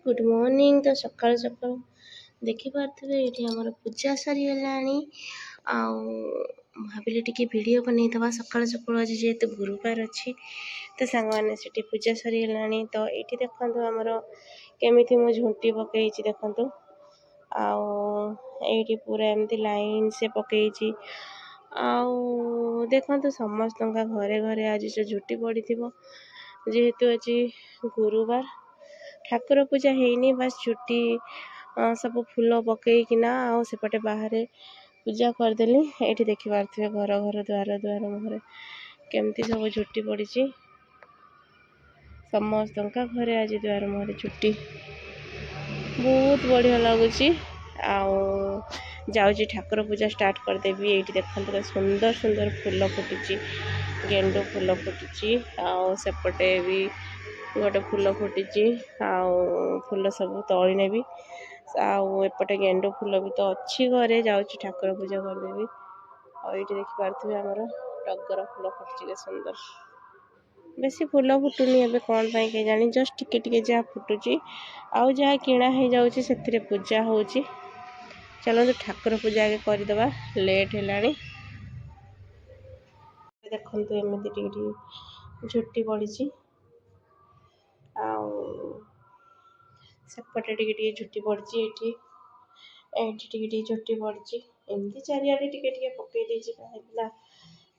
Good morning. तो सकाल सकाल देखी पारे ये आमर पूजा सरीगलानी भाविली टी वीडियो बनईदवा सकाल सकाल आज जेहेतु गुरुवार अच्छी तो सांग मैंने से पूजा सरीगलानी। तो ये देखो आमर केमी मु झुंटी पकई देखु आठी पूरा एमती लाइन से पकई देखो समस्त घरे घरे आज से झुटी पड़ी जेहेतु आज गुरुवार ठाकुर पूजा ହେଇନି बस छुट्टी सब फूल पकईकिना सेपटे बाहर पूजा करदेली। ये देखी पारे घर घर द्वार द्वार मुहर केमती सब झुटी पड़ी समस्त घरे आज द्वार मुहर छुट्टी बहुत बढ़िया लगुच। जाऊँगी ठाकुर पूजा स्टार्ट करदेवी। ये देखते सुंदर सुंदर फूल फुटी गेंडू फूल फुटी सेपटे भी गोटे फूल फुटी फूल सब तली ने एपटे गेंडू फूल भी तो अच्छी घरे जाऊँगी ठाकुर पूजा करदेवी। ये देखी पारे आमर टगर फूल फुटी सुंदर बेसी फूल फुटुनी ए कौन पाई के जानी जस्ट टिके टिके जहाँ फुटुची आउ जहाँ किणा हो जाऊँगी से पूजा होची। चलो ठाकुर पूजा आगे करदे लेट है देखु एमती टी झुटी पड़ी सेपटे टी झुटी पड़ी ये झुटी पड़ी एमती चारिड़े टे पकई कहीं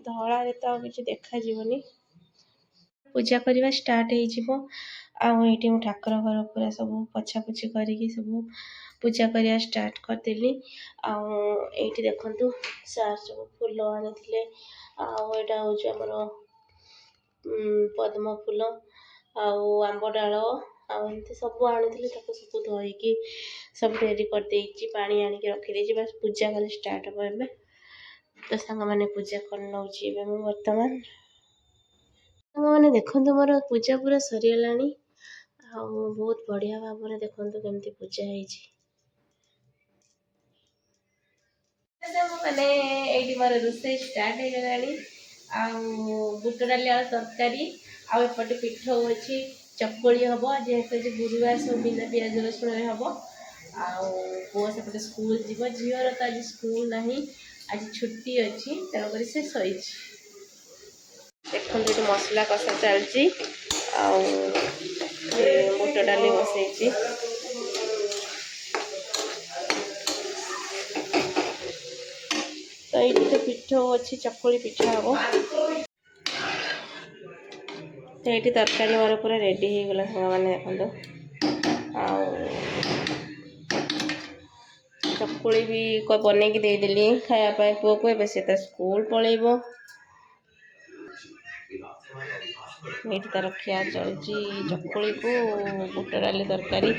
धड़ा तो किसी देखा पूजा करवा स्टार्ट हो ठाकुर घर पूरा सब पोछापोछि करके सब पूजा करवा स्टार्ट करदेली। ये देखु सार सब फूल आनी आईटा हूँ आमर पद्म फूल आंब डाल आमती सब आनी सब धोईकी सब रेडी करदे पानी आनिक रखीदे बस पूजा खाली स्टार्ट हम। तो सांग मैंने पूजा कर नौ बर्तमान मैंने देखो मोर पूजा पूरा सरीगला बहुत बढ़िया भाव में देखो केमती पूजा मैंने ये मोर रोसे स्टार्ट हो बुट डाली आलू तरकारी आउटे पिठौ अच्छी चकुली हम जेहेतु गुरुवार सब बिना पियाज रसुण हम पुओ सेपटे स्कूल जीव झीर तो आज स्कूल ना आज छुट्टी अच्छी तेणुक से सही देखो ये मसला कषा चलती बुट डाली बसई तो ये तो पिठौ अच्छी चकुली पिठा हम। तो ये तरकारी मोर पूरा रेडी हो गला सांग मैंने देखो चकुली भी बनई देदेली खायापी पुओ को ए से स्कूल पलैब ये तार खिया चलती चकुली को बुट डाली तरकारी।